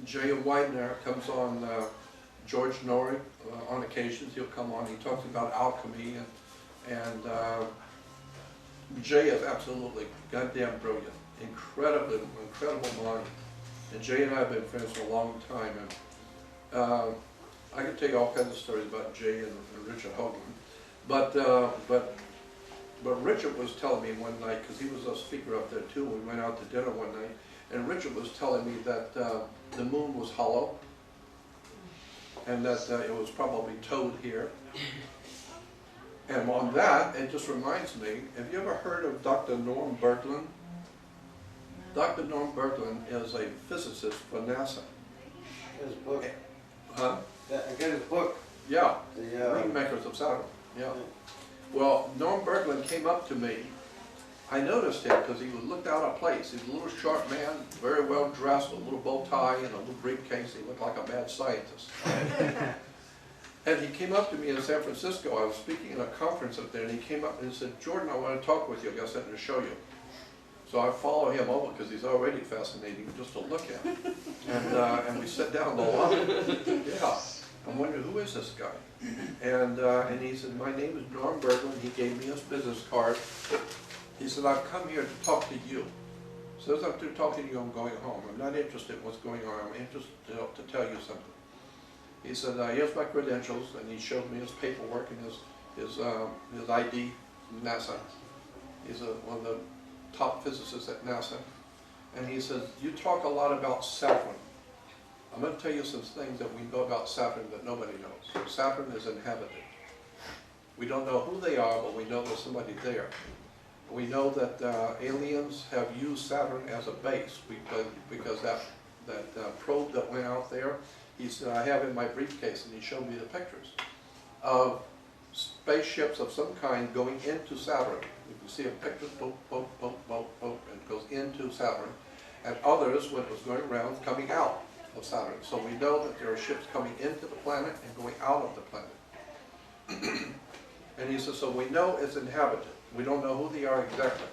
Jay Widener comes on George Norrie on occasions. He'll come on. He talks about alchemy, and Jay is absolutely goddamn brilliant, incredible mind. And Jay and I have been friends for a long time, and I can tell you all kinds of stories about Jay and Richard Hoagland. But Richard was telling me one night, because he was a speaker up there too, we went out to dinner one night, and Richard was telling me that the moon was hollow, and that it was probably towed here. And on that, it just reminds me, have you ever heard of Dr. Norm Berglund? Dr. Norm Berglund is a physicist for NASA. His book. Huh? Yeah, I get his book. Yeah, The Ringmakers of Saturn. Yeah. Well, Norm Berglund came up to me. I noticed him because he looked out of place. He was a little short man, very well dressed, with a little bow tie and a little briefcase. He looked like a mad scientist. And he came up to me in San Francisco. I was speaking at a conference up there, and he came up and he said, "Jordan, I want to talk with you. I got something to show you." So I follow him over because he's already fascinating just to look at. And we sat down in the lobby. Yeah. I'm wondering, who is this guy? And he said, "My name is Norm Berglund." He gave me his business card. He said, "I've come here to talk to you." So as I'm through talking to you, I'm going home. I'm not interested in what's going on. I'm interested to tell you something. He said, "Here's my credentials," and he showed me his paperwork and his ID from NASA. He's one of the top physicists at NASA. And he says, "You talk a lot about Saturn. I'm going to tell you some things that we know about Saturn that nobody knows. Saturn is inhabited. We don't know who they are, but we know there's somebody there. We know that aliens have used Saturn as a base because that probe that went out there, he said, I have in my briefcase," and he showed me the pictures of spaceships of some kind going into Saturn. You can see a picture, boop, boop, boop, boop, boop, and it goes into Saturn. And others, when it was going around, coming out of Saturn. So we know that there are ships coming into the planet and going out of the planet. And he says, so we know it's inhabited. We don't know who they are exactly.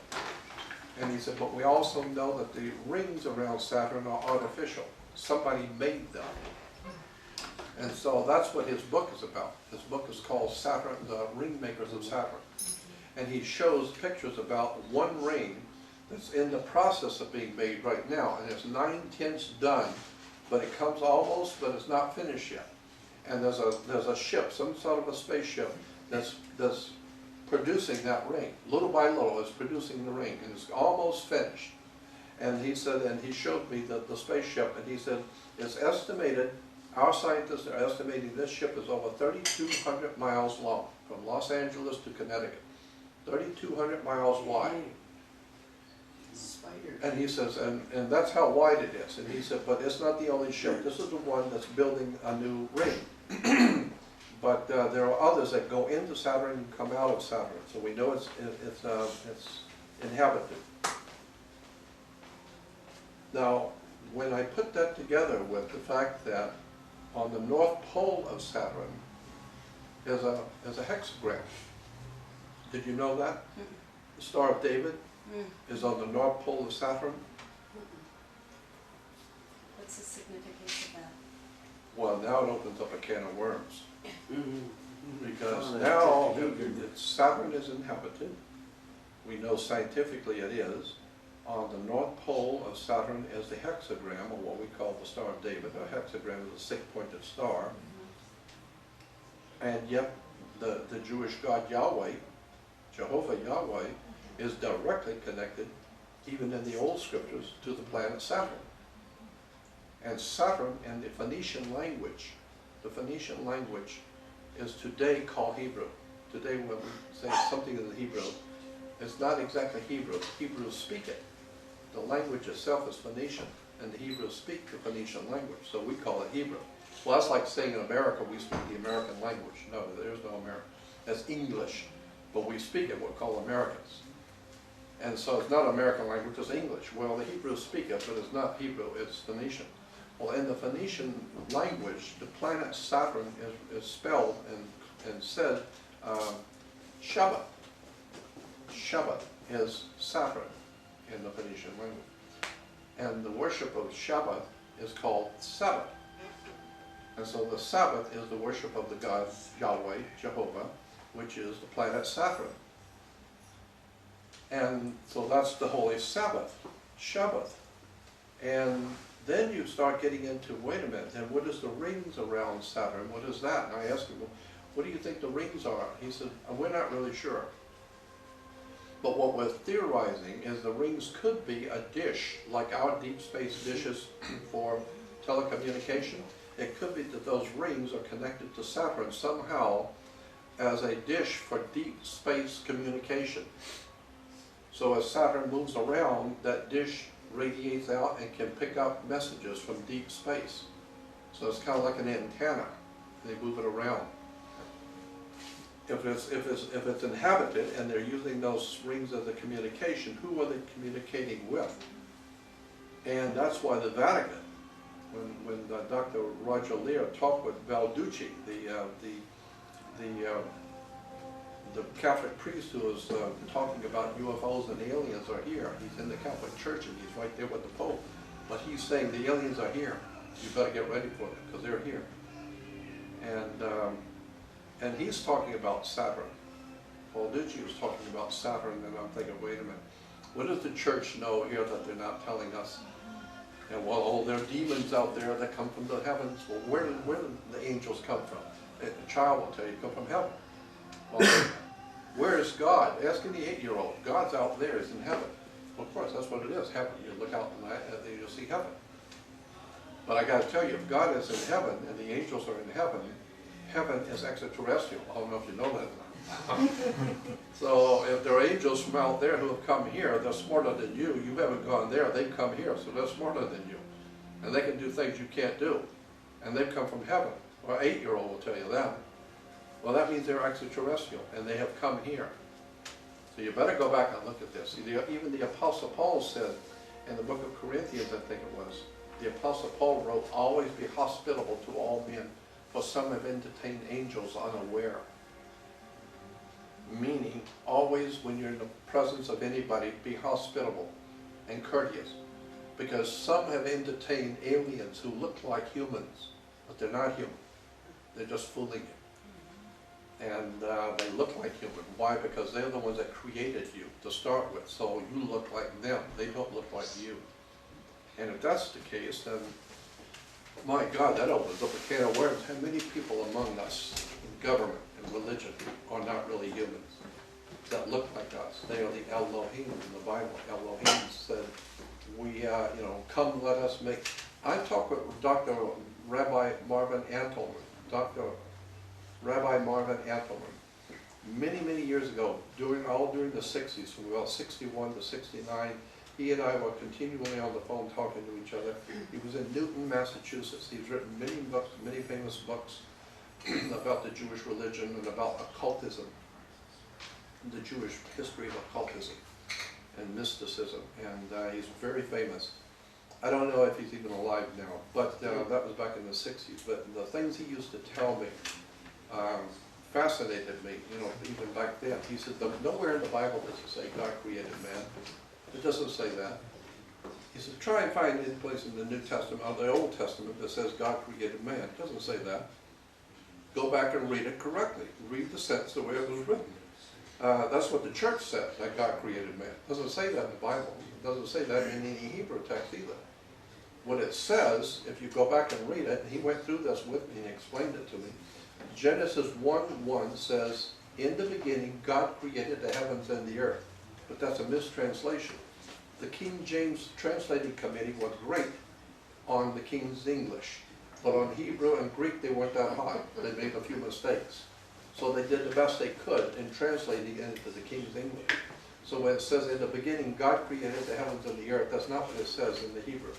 And he said, but we also know that the rings around Saturn are artificial. Somebody made them. And so that's what his book is about. His book is called Saturn, The Ringmakers of Saturn. And he shows pictures about one ring that's in the process of being made right now. And it's 9/10 done, but it comes almost, but it's not finished yet. And there's a ship, some sort of a spaceship, that's producing that ring. Little by little, it's producing the ring, and it's almost finished. And he said, and he showed me the spaceship, and he said, it's estimated, our scientists are estimating this ship is over 3,200 miles long, from Los Angeles to Connecticut. 3,200 miles wide. Spider. And he says, and that's how wide it is. And he said, but it's not the only ship. This is the one that's building a new ring. But there are others that go into Saturn and come out of Saturn. So we know it's inhabited. Now, when I put that together with the fact that on the north pole of Saturn is a hexagram. Did you know that? The Star of David is on the north pole of Saturn. What's the significance of that? Well, now it opens up a can of worms. Because now Saturn is inhabited. We know scientifically it is. On the north pole of Saturn is the hexagram, or what we call the Star of David. A hexagram is a six-pointed star. And yet the Jewish God Yahweh, Jehovah Yahweh, is directly connected, even in the old scriptures, to the planet Saturn. And Saturn in the Phoenician language is today called Hebrew. Today when we say something in the Hebrew, it's not exactly Hebrew. Hebrews speak it. The language itself is Phoenician, and the Hebrews speak the Phoenician language, so we call it Hebrew. Well, that's like saying in America we speak the American language. No, there's no American. That's English, but we speak it, we're called Americans. And so it's not American language, it's English. Well, the Hebrews speak it, but it's not Hebrew, it's Phoenician. Well, in the Phoenician language, the planet Saturn is spelled and said Shabbat. Shabbat is Saturn in the Phoenician language. And the worship of Shabbat is called Sabbath. And so the Sabbath is the worship of the God Yahweh, Jehovah, which is the planet Saturn. And so that's the Holy Sabbath, Shabbat. And then you start getting into, wait a minute, and what is the rings around Saturn? What is that? And I asked him, well, what do you think the rings are? He said, we're not really sure. But what we're theorizing is the rings could be a dish, like our deep space dishes for telecommunication. It could be that those rings are connected to Saturn somehow as a dish for deep space communication. So as Saturn moves around, that dish radiates out and can pick up messages from deep space. So it's kind of like an antenna. They move it around. If it's inhabited and they're using those rings as a communication, who are they communicating with? And that's why the Vatican, when Dr. Roger Lear talked with Balducci, the Catholic priest who was talking about UFOs and aliens are here. He's in the Catholic Church and he's right there with the Pope. But he's saying the aliens are here. You better get ready for them because they're here. And he's talking about Saturn. Balducci was talking about Saturn, and I'm thinking, wait a minute. What does the church know here that they're not telling us? And well, oh, there are demons out there that come from the heavens. Well, where do the angels come from? A child will tell you, come from heaven. Well, where is God? Ask any 8-year-old. God's out there, he's in heaven. Well, of course, that's what it is, heaven. You look out and you'll see heaven. But I got to tell you, if God is in heaven and the angels are in heaven, heaven is extraterrestrial. I don't know if you know that or not. So if there are angels from out there who have come here, they're smarter than you. You haven't gone there, they've come here, so they're smarter than you. And they can do things you can't do. And they've come from heaven. Well, an 8-year-old will tell you that. Well, that means they're extraterrestrial, and they have come here. So you better go back and look at this. Even the Apostle Paul said in the book of Corinthians, I think it was, the Apostle Paul wrote, always be hospitable to all men, for some have entertained angels unaware. Meaning, always when you're in the presence of anybody, be hospitable and courteous. Because some have entertained aliens who look like humans, but they're not human. They're just fooling you. And they look like human. Why? Because they're the ones that created you to start with. So you look like them. They don't look like you. And if that's the case, then my God, that opens up a can of worms. How many people among us in government and religion are not really humans that look like us? They are the Elohim in the Bible. Elohim said, we, come let us make. I talked with Dr. Rabbi Marvin Antelman, Rabbi Marvin Antelman, many years ago, during the 60s, from about 61 to 69, he and I were continually on the phone talking to each other. He was in Newton, Massachusetts. He's written many books, many famous books about the Jewish religion and about occultism, the Jewish history of occultism and mysticism, and he's very famous. I don't know if he's even alive now, but that was back in the 60s. But the things he used to tell me fascinated me, even back then. He said, nowhere in the Bible does it say God created man. It doesn't say that. He said, try and find any place in the New Testament or the Old Testament that says God created man. It doesn't say that. Go back and read it correctly. Read the sentence the way it was written. That's what the church said, that God created man. It doesn't say that in the Bible. It doesn't say that in any Hebrew text either. What it says, if you go back and read it, and he went through this with me and explained it to me, Genesis 1:1 says, in the beginning God created the heavens and the earth. But that's a mistranslation. The King James Translating Committee was great on the King's English, but on Hebrew and Greek they weren't that high. They made a few mistakes. So they did the best they could in translating it into the King's English. So when it says in the beginning God created the heavens and the earth, that's not what it says in the Hebrew.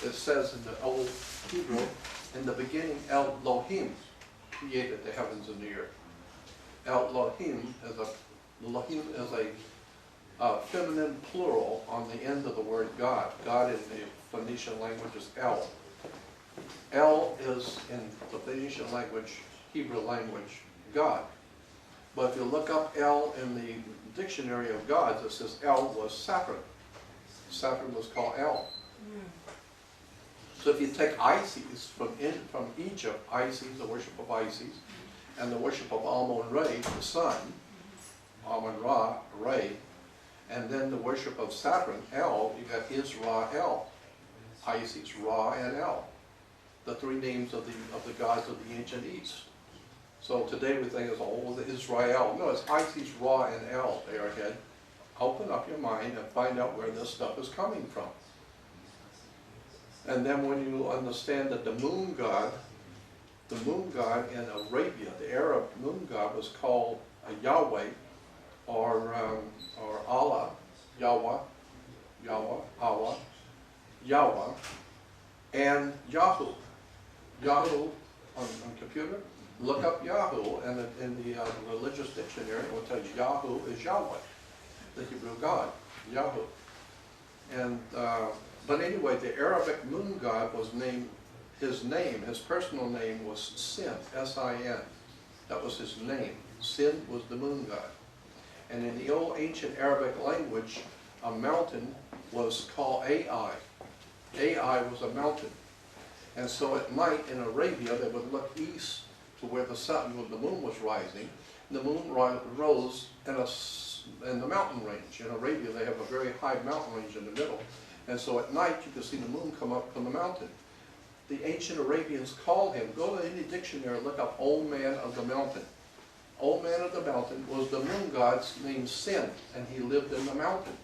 It says in the Old Hebrew, in the beginning Elohim created the heavens and the earth. Elohim is a feminine plural on the end of the word God. God in the Phoenician language is El. El is in the Phoenician language, Hebrew language, God. But if you look up El in the dictionary of gods, it says El was Saturn. Saturn was called El. So if you take Isis from Egypt, Isis, the worship of Isis, and the worship of Amun-Ra, the sun, Amun-Ra, Re, and then the worship of Saturn, El, you got Israel, Isis, Ra, and El, the three names of the gods of the ancient East. So today we think it's all the Israel. No, it's Isis, Ra, and El, airhead. Open up your mind and find out where this stuff is coming from. And then when you understand that the moon god in Arabia, the Arab moon god was called Yahweh, or Allah, Yahweh, Allah, Yahweh, and Yahoo. Yahoo on computer, look up Yahoo, and in the religious dictionary it will tell you Yahoo is Yahweh, the Hebrew God, Yahoo. And but anyway, the Arabic moon god was named, his personal name was Sin, S-I-N. That was his name. Sin was the moon god. And in the old ancient Arabic language, a mountain was called Ai. Ai was a mountain. And so at night in Arabia, they would look east to where the sun, when the moon was rising. And the moon rose in the mountain range. In Arabia, they have a very high mountain range in the middle. And so at night, you could see the moon come up from the mountain. The ancient Arabians called him, go to any dictionary, look up Old Man of the Mountain. Old Man of the Mountain was the moon god's named Sin, and he lived in the mountain.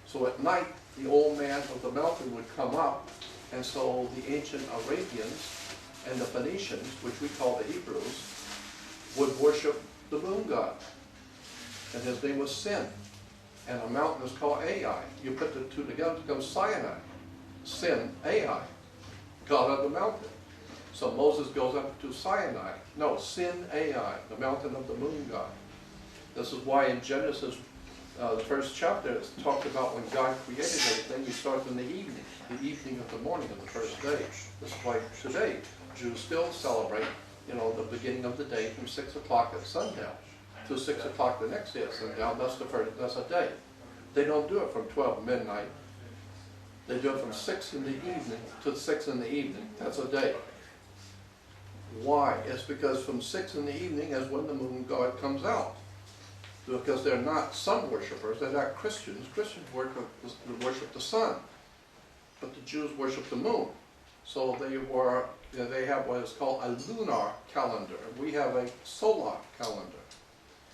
So at night, the Old Man of the Mountain would come up, and so the ancient Arabians and the Phoenicians, which we call the Hebrews, would worship the moon god. And his name was Sin. And a mountain is called Ai. You put the two together, it becomes Sinai. Sin, Ai, God of the mountain. So Moses goes up to Sinai. No, Sin, Ai, the mountain of the moon god. This is why in Genesis, the first chapter, it's talked about when God created everything, he starts in the evening of the morning of the first day. This is why today, Jews still celebrate, the beginning of the day from 6 o'clock at sundown to 6 o'clock the next day at sundown. That's a day. They don't do it from 12 midnight. They do it from 6 in the evening to 6 in the evening. That's a day. Why? It's because from 6 in the evening is when the moon god comes out. Because they're not sun worshippers, they're not Christians. Christians worship the sun, but the Jews worship the moon. So they have what is called a lunar calendar. We have a solar calendar.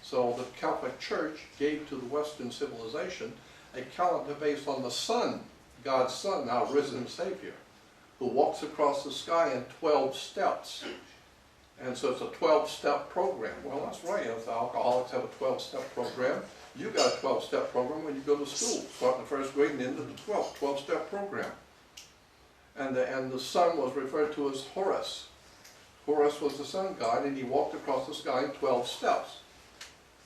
So the Catholic Church gave to the Western civilization a calendar based on the sun, God's Son, our risen Savior, who walks across the sky in 12 steps. And so it's a 12-step program. Well, that's right. If the alcoholics have a 12-step program, you got a 12-step program when you go to school, starting the first grade and into the 12th, 12-step program. And the sun was referred to as Horus. Horus was the sun god, and he walked across the sky in 12 steps.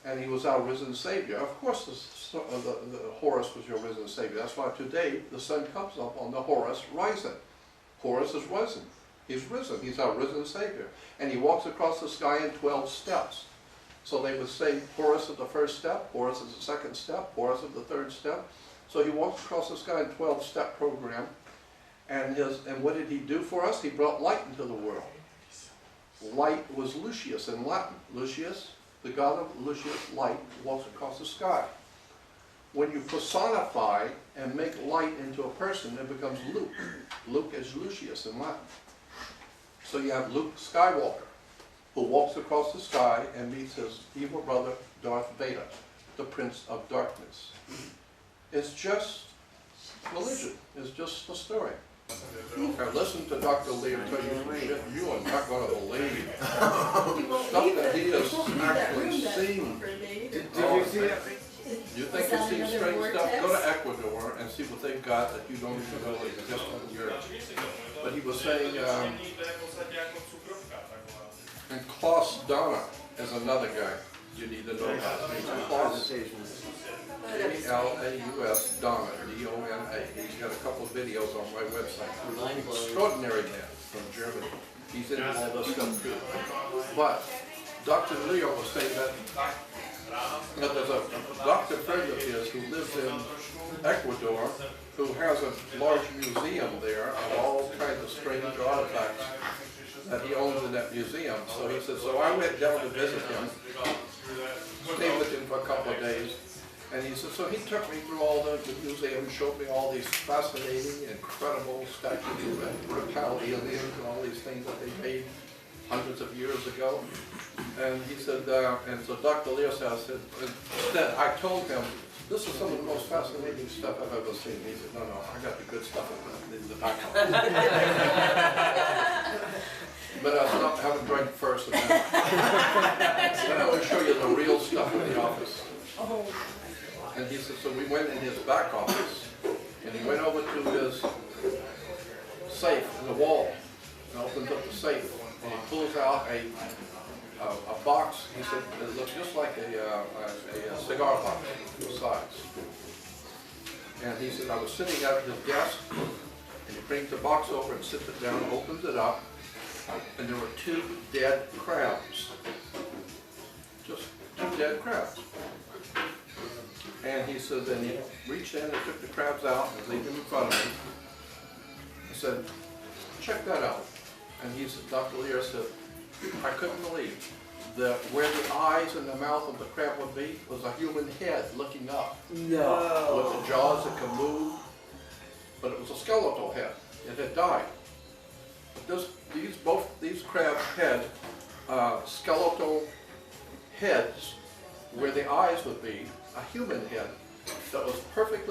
And he was our risen Savior. Of course, the Horus was your risen Savior. That's why today the sun comes up on the Horus rising. Horus is risen. He's risen. He's our risen Savior. And he walks across the sky in 12 steps. So they would say Horus is the first step, Horus is the second step, Horus is the third step. So he walks across the sky in 12-step program. And what did he do for us? He brought light into the world. Light was Lucius in Latin. Lucius, the god of Lucius, light, walks across the sky. When you personify and make light into a person, it becomes Luke. Luke is Lucius in Latin. So you have Luke Skywalker, who walks across the sky and meets his evil brother, Darth Vader, the Prince of Darkness. It's just religion. It's just a story. Now listen to Dr. Lee and tell you some shit you are not going to believe. Stuff that he has actually seen. Did you see that? You think you've seen strange stuff? Go to Ecuador and see what they've got that you don't even know exists on the earth. But he was saying, and Klaus Donna is another guy you need to know about. Klaus, K-L-A-U-S, Donna, D-O-N-A. He's got a couple of videos on my website. Extraordinary man from Germany. He's into all this stuff too. But Dr. Leo was saying that But there's a doctor friend of his who lives in Ecuador who has a large museum there of all kinds of strange artifacts that he owns in that museum. So he said, so I went down to visit him, stayed with him for a couple of days, and he said, so he took me through all the museum, showed me all these fascinating, incredible statues of Reptilian and all these things that they made hundreds of years ago. And he said, and so Dr. Lear said, instead, I told him, this is some of the most fascinating stuff I've ever seen. He said, no, I got the good stuff in the back. But I haven't drank first. And then I will show you the real stuff in the office. And he said, so we went in his back office, and he went over to his safe in the wall, and opens up the safe, and he pulls out a box. He said, it looked just like a cigar box, the size. And he said, I was sitting at his desk, and he brings the box over and sits it down, opens it up, and there were 2 dead crabs. Just 2 dead crabs. And he said, then he reached in and took the crabs out and laid them in front of me. He said, check that out. And he said, Dr. Lear said, I couldn't believe that where the eyes and the mouth of the crab would be was a human head looking up. No. With the jaws that could move. But it was a skeletal head. It had died. But both these crabs had skeletal heads where the eyes would be, a human head that was perfect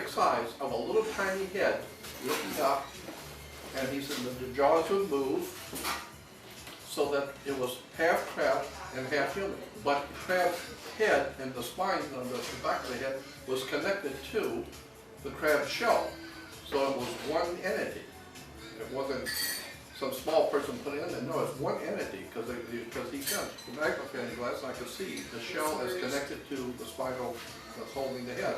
size of a little tiny head looking up, and he said that the jaws would move so that it was half crab and half human. But the crab's head and the spine on the back of the head was connected to the crab shell. So it was one entity. It wasn't some small person put it in there. No, it's one entity, because he said, the magnifying glass, I could see the shell is connected to the spinal that's holding the head.